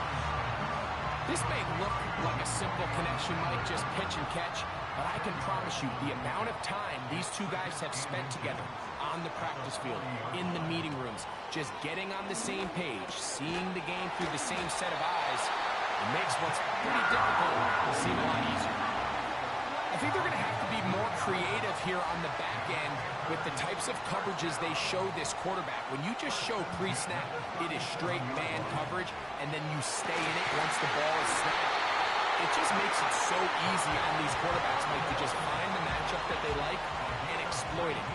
This may look like a simple connection, Mike, just pitch and catch, but I can promise you the amount of time these two guys have spent together on the practice field, in the meeting rooms, just getting on the same page, seeing the game through the same set of eyes, it makes what's pretty difficult seem a lot easier. I think they're going to have to be more creative here on the back end with the types of coverages they show this quarterback. When you just show pre-snap, it is straight man coverage, and then you stay in it once the ball is snapped. It just makes it so easy on these quarterbacks, Mike, to just find the matchup that they like and exploit it.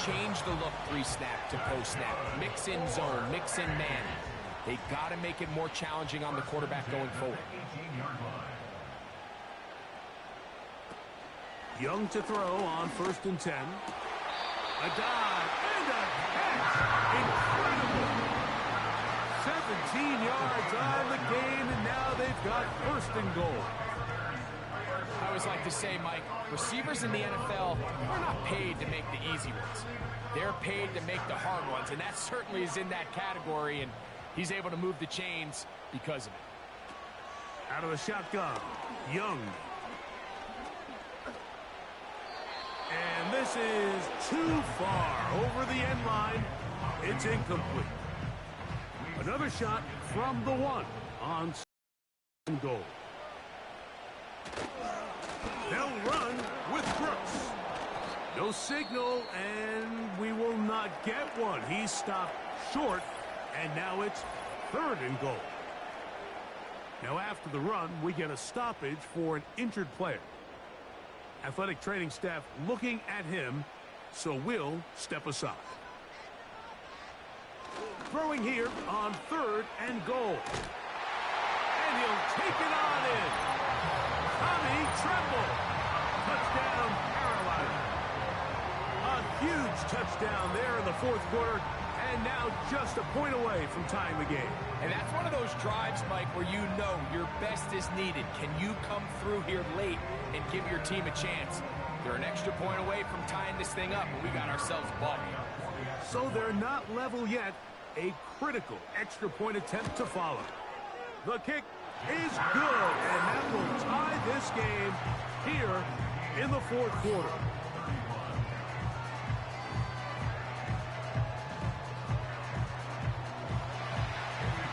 Change the look pre-snap to post-snap. Mix in zone, mix in man. They got to make it more challenging on the quarterback going forward. Young to throw on 1st and 10. A dive and a catch. Incredible. 17 yards on the game, and now they've got 1st and goal. I always like to say, Mike, receivers in the NFL are not paid to make the easy ones. They're paid to make the hard ones, and that certainly is in that category, and he's able to move the chains because of it. Out of the shotgun, Young. And this is too far over the end line. It's incomplete. Another shot from the 1 on 2nd and goal. They'll run with Brooks. No signal, and we will not get one. He stopped short, and now it's 3rd and goal. Now after the run, we get a stoppage for an injured player. Athletic training staff looking at him, so we'll step aside. Throwing here on 3rd and goal. And he'll take it on in. Tommy Tremble. Touchdown, Carolina. A huge touchdown there in the 4th quarter, and now just a point away from tying the game. And that's one of those drives, Mike, where you know your best is needed. Can you come through here late and give your team a chance? They're an extra point away from tying this thing up, and we got ourselves a ball game. So they're not level yet. A critical extra point attempt to follow. The kick is good, and that will tie this game here in the 4th quarter.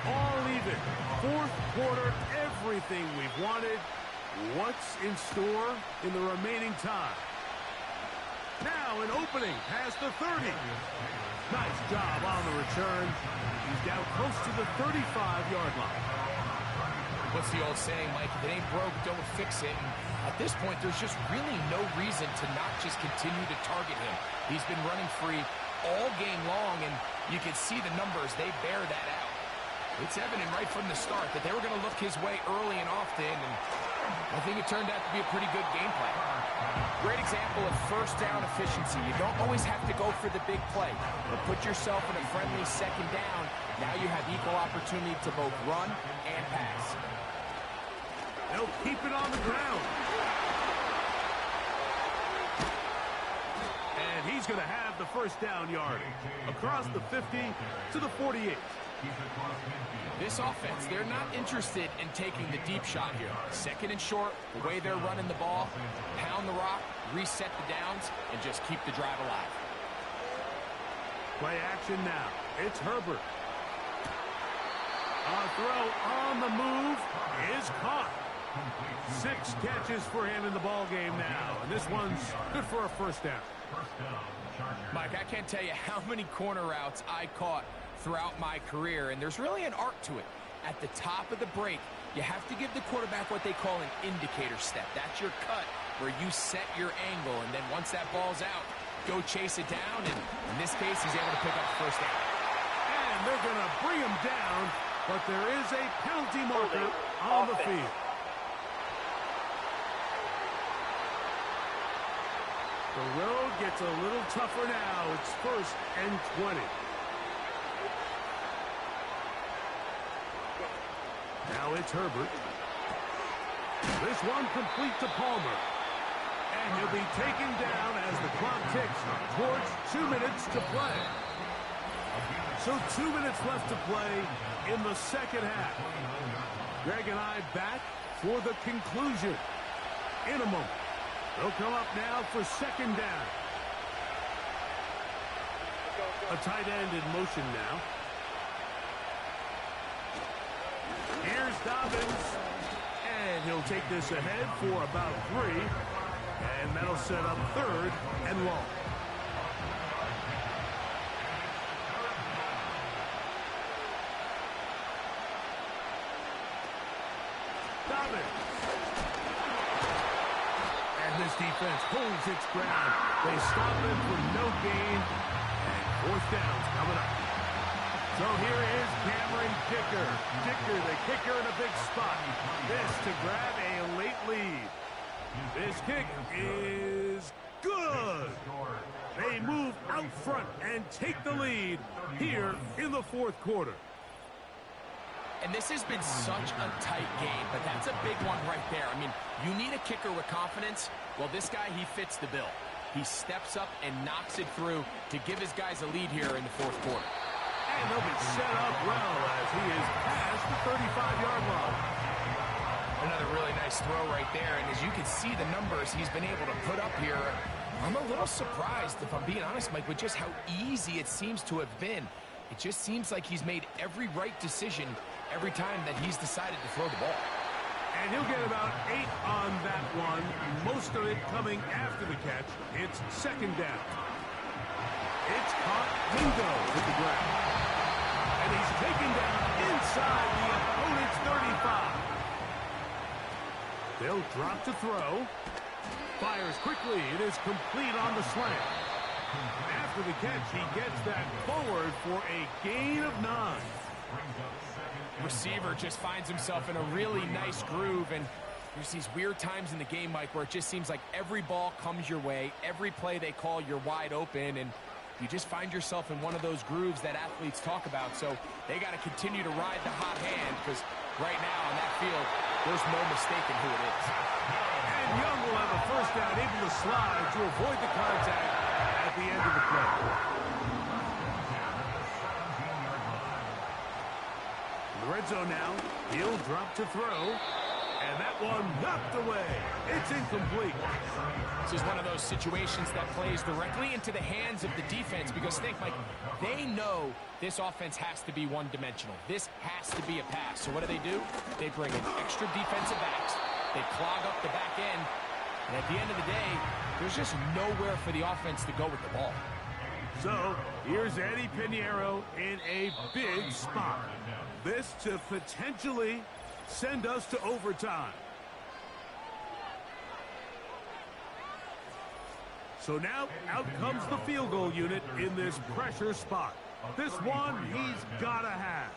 All even. 4th quarter, everything we've wanted. What's in store in the remaining time? Now an opening past the 30. Nice job on the return. He's down close to the 35-yard line. What's the old saying, Mike? If it ain't broke, don't fix it. And at this point, there's just really no reason to not just continue to target him. He's been running free all game long, and you can see the numbers. They bear that out. It's evident right from the start that they were going to look his way early and often, and I think it turned out to be a pretty good game plan. Great example of 1st down efficiency. You don't always have to go for the big play, but put yourself in a friendly 2nd down. Now you have equal opportunity to both run and pass. They'll keep it on the ground. And And he's going to have the first down yard across the 50 to the 48. This offense, they're not interested in taking the deep shot here. Second and short, the way they're running the ball, pound the rock, reset the downs, and just keep the drive alive. Play action now. It's Herbert. A throw on the move is caught. 6 catches for him in the ball game now, and this one's good for a first down. Mike, I can't tell you how many corner routes I caught throughout my career, and there's really an art to it. At the top of the break, you have to give the quarterback what they call an indicator step. That's your cut where you set your angle, and then once that ball's out, go chase it down, and in this case, he's able to pick up the first down. And they're going to bring him down, but there is a penalty marker on the field. The road gets a little tougher now. It's 1st and 20. Now it's Herbert. This one complete to Palmer. And he'll be taken down as the clock ticks towards 2 minutes to play. So 2 minutes left to play in the second half. Greg and I back for the conclusion in a moment. They'll come up now for second down. A tight end in motion now. Here's Dobbins. And he'll take this ahead for about 3. And that'll set up 3rd and long. Dobbins. And this defense holds its ground. They stop him for no gain. And 4th down's coming up. So here is Cameron Dicker. Dicker, the kicker in a big spot. This to grab a late lead. This kick is good. They move out front and take the lead here in the 4th quarter. And this has been such a tight game, but that's a big one right there. I mean, you need a kicker with confidence. Well, this guy, he fits the bill. He steps up and knocks it through to give his guys a lead here in the 4th quarter. And they'll be set up well as he is past the 35-yard line. Another really nice throw right there, and as you can see the numbers he's been able to put up here, I'm a little surprised, if I'm being honest, Mike, with just how easy it seems to have been. It just seems like he's made every right decision every time that he's decided to throw the ball. And he'll get about 8 on that one, most of it coming after the catch. It's second down. It's caught. Mingo with the grab. And he's taken down inside the opponent's 35. They'll drop to throw. Fires quickly. It is complete on the slant. After the catch, he gets that forward for a gain of 9. Receiver just finds himself in a really nice groove, and there's these weird times in the game, Mike, where it just seems like every ball comes your way, every play they call, you're wide open, and you just find yourself in one of those grooves that athletes talk about. So they got to continue to ride the hot hand, because right now on that field, there's no mistaking who it is. And Young will have a first down, able to slide to avoid the contact at the end of the play. The red zone now. He'll drop to throw. And that one knocked away. It's incomplete. This is one of those situations that plays directly into the hands of the defense, because think, Mike, they know this offense has to be one-dimensional. This has to be a pass. So what do? They bring in extra defensive backs. They clog up the back end. And at the end of the day, there's just nowhere for the offense to go with the ball. So here's Eddie Pinheiro in a big spot. This to potentially send us to overtime. So now out comes the field goal unit in this pressure spot. This one he's got to have.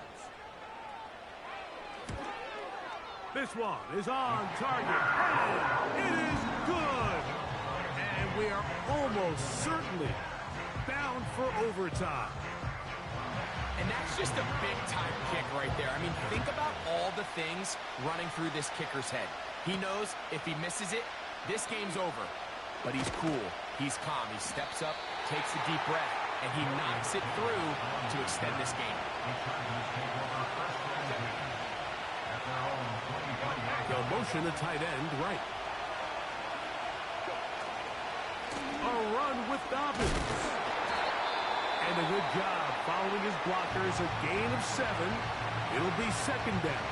This one is on target, and it is good. And we are almost certainly bound for overtime. And that's just a big-time kick right there. I mean, think about all the things running through this kicker's head. He knows if he misses it, this game's over. But he's cool. He's calm. He steps up, takes a deep breath, and he knocks it through to extend this game. They'll motion the tight end right. A run with Dobbins. And a good job following his blockers. A gain of 7. It'll be second down.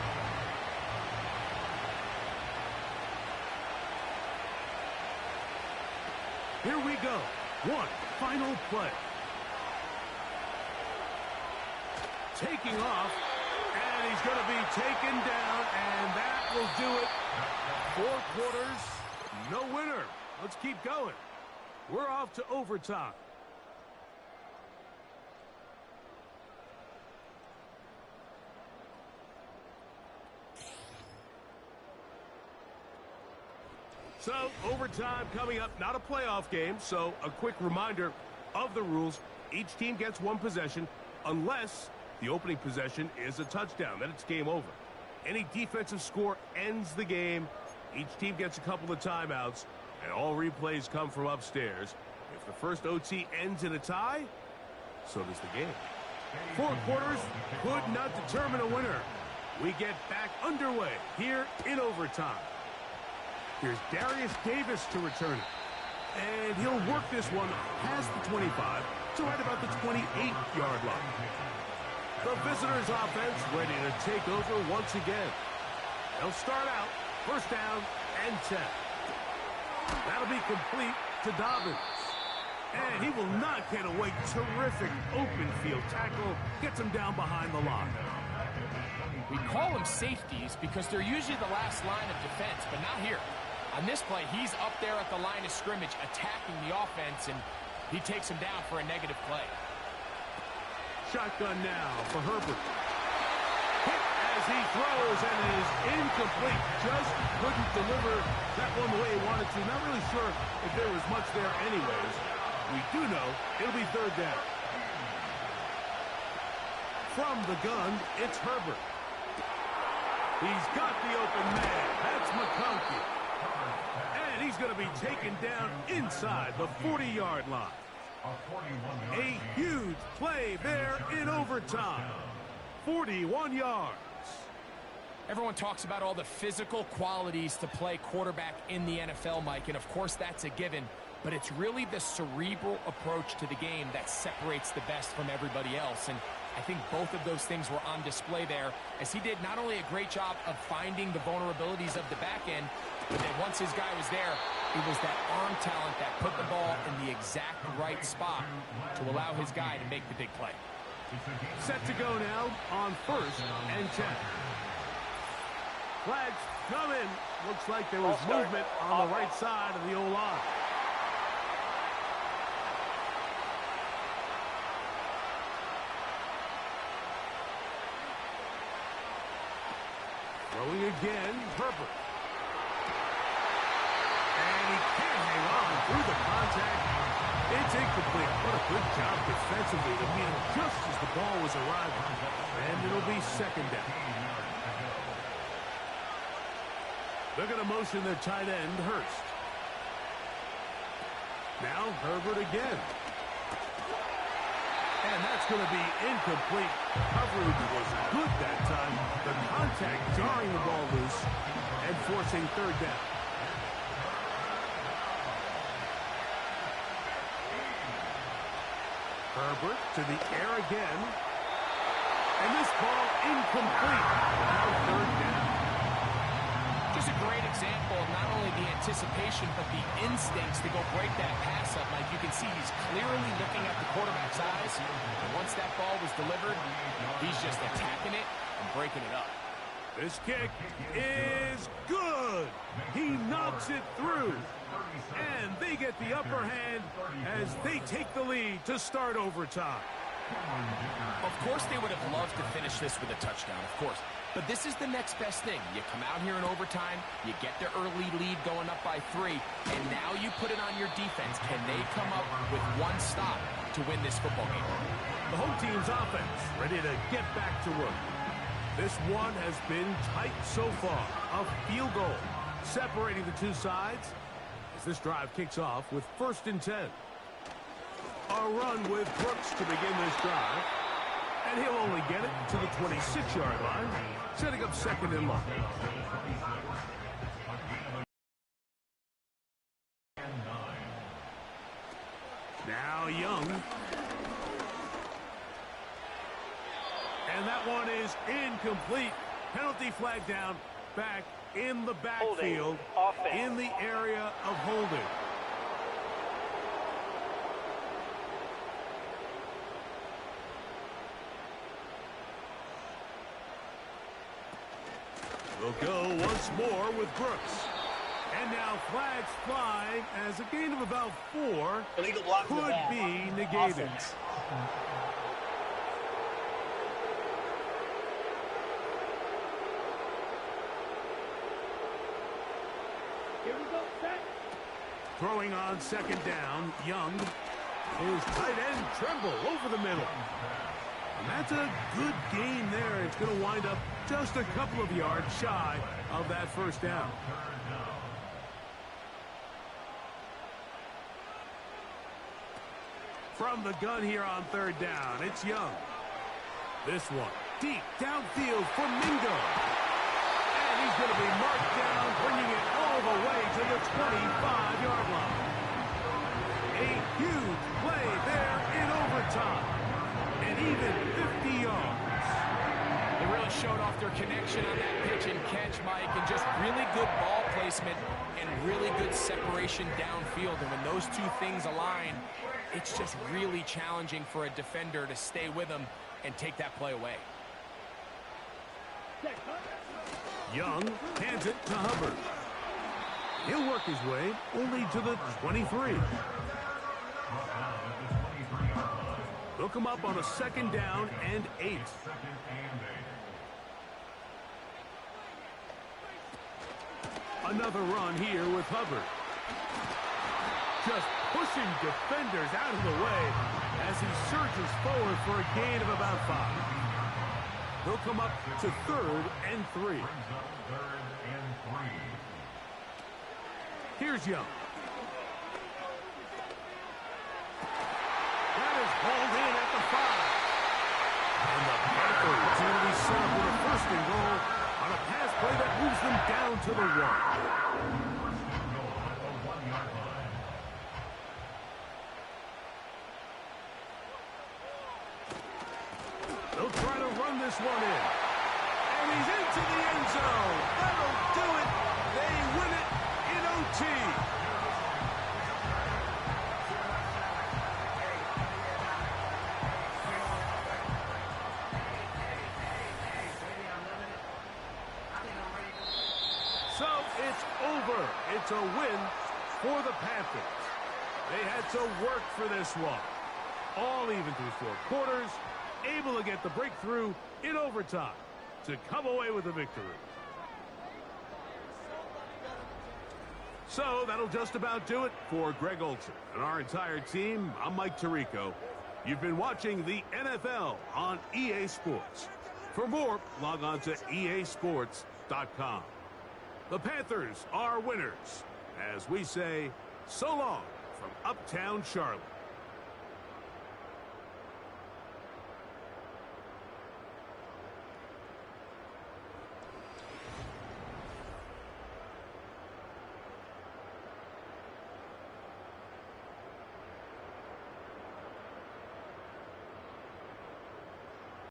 Here we go. One final play. Taking off. And he's going to be taken down. And that will do it. 4 quarters. No winner. Let's keep going. We're off to overtime. So, overtime coming up. Not a playoff game, so a quick reminder of the rules. Each team gets 1 possession unless the opening possession is a touchdown. Then it's game over. Any defensive score ends the game. Each team gets a couple of timeouts, and all replays come from upstairs. If the first OT ends in a tie, so does the game. 4 quarters could not determine a winner. We get back underway here in overtime. Here's Darius Davis to return it. And he'll work this one past the 25 to right about the 28-yard line. The visitors' offense ready to take over once again. They'll start out first down and 10. That'll be complete to Dobbins. And he will not get away. Terrific open field tackle. Gets him down behind the line. We call them safeties because they're usually the last line of defense, but not here. On this play, he's up there at the line of scrimmage attacking the offense, and he takes him down for a negative play. Shotgun now for Herbert. Hit as he throws, and it is incomplete. Just couldn't deliver that one the way he wanted to. Not really sure if there was much there anyways. We do know it'll be third down. From the gun, it's Herbert. He's got the open man. That's McConkey. And he's going to be taken down inside the 40-yard line. A huge play there in overtime. 41 yards. Everyone talks about all the physical qualities to play quarterback in the NFL, Mike, and of course that's a given. But it's really the cerebral approach to the game that separates the best from everybody else. And I think both of those things were on display there, as he did not only a great job of finding the vulnerabilities of the back end, but then once his guy was there, it was that arm talent that put the ball in the exact right spot to allow his guy to make the big play. Set to go now on first and 10. Flags come in. Looks like there was movement on the right side of the O-line. Throwing again, Herbert. And he can't hang on through the contact. It's incomplete. What a good job defensively to meet him just as the ball was arriving. And it'll be second down. They're going to motion their tight end, Hurst. Now Herbert again. And that's going to be incomplete. Coverage was good that time. The contact jarring the ball loose and forcing third down. Herbert to the air again. And this ball incomplete. Now third down. Just a great example of not only the anticipation, but the instincts to go break that pass up. Like you can see, he's clearly looking at the quarterback's eyes. And once that ball was delivered, he's just attacking it and breaking it up. This kick is good. He knocks it through. And they get the upper hand as they take the lead to start overtime. Of course they would have loved to finish this with a touchdown, of course. But this is the next best thing. You come out here in overtime, you get the early lead going up by 3, and now you put it on your defense. Can they come up with one stop to win this football game? The home team's offense ready to get back to work. This one has been tight so far. A field goal separating the two sides. As as this drive kicks off with 1st and 10. A run with Brooks to begin this drive. And he'll only get it to the 26-yard line, setting up 2nd and long. Now Young. And that one is incomplete. Penalty flag down, back in the backfield, in the area of holding. We'll go once more with Brooks. And now flags flying as a gain of about 4 could be negated. Here we go, set. Throwing on 2nd down, Young. His tight end Tremble over the middle. And that's a good gain there. It's going to wind up just a couple of yards shy of that 1st down. From the gun here on 3rd down, it's Young. This one, deep downfield for Mingo. And he's going to be marked down, bringing it all the way to the 25-yard line. A huge play there in overtime. And even 50 yards. They really showed off their connection on that pitch and catch, Mike, and just really good ball placement and really good separation downfield. And when those two things align, it's just really challenging for a defender to stay with them and take that play away. Young hands it to Hubbard. He'll work his way only to the 23. They'll come up on a 2nd down and 8. Another run here with Hubbard. Just pushing defenders out of the way as he surges forward for a gain of about 5. They'll come up to 3rd and 3. Here's Young. That is hauled in at the 5. And the Panthers will be set up with a 1st and goal on a pass play that moves them down to the 1. They'll try to run this one in. And he's into the end zone. That'll do it. They win it in OT. So it's over. It's a win for the Panthers. They had to work for this one. All even through 4 quarters. Able to get the breakthrough in overtime to come away with a victory. So that'll just about do it for Greg Olson and our entire team. I'm Mike Tirico. You've been watching the NFL on EA Sports. For more, log on to easports.com. The Panthers are winners. As we say, so long from Uptown Charlotte.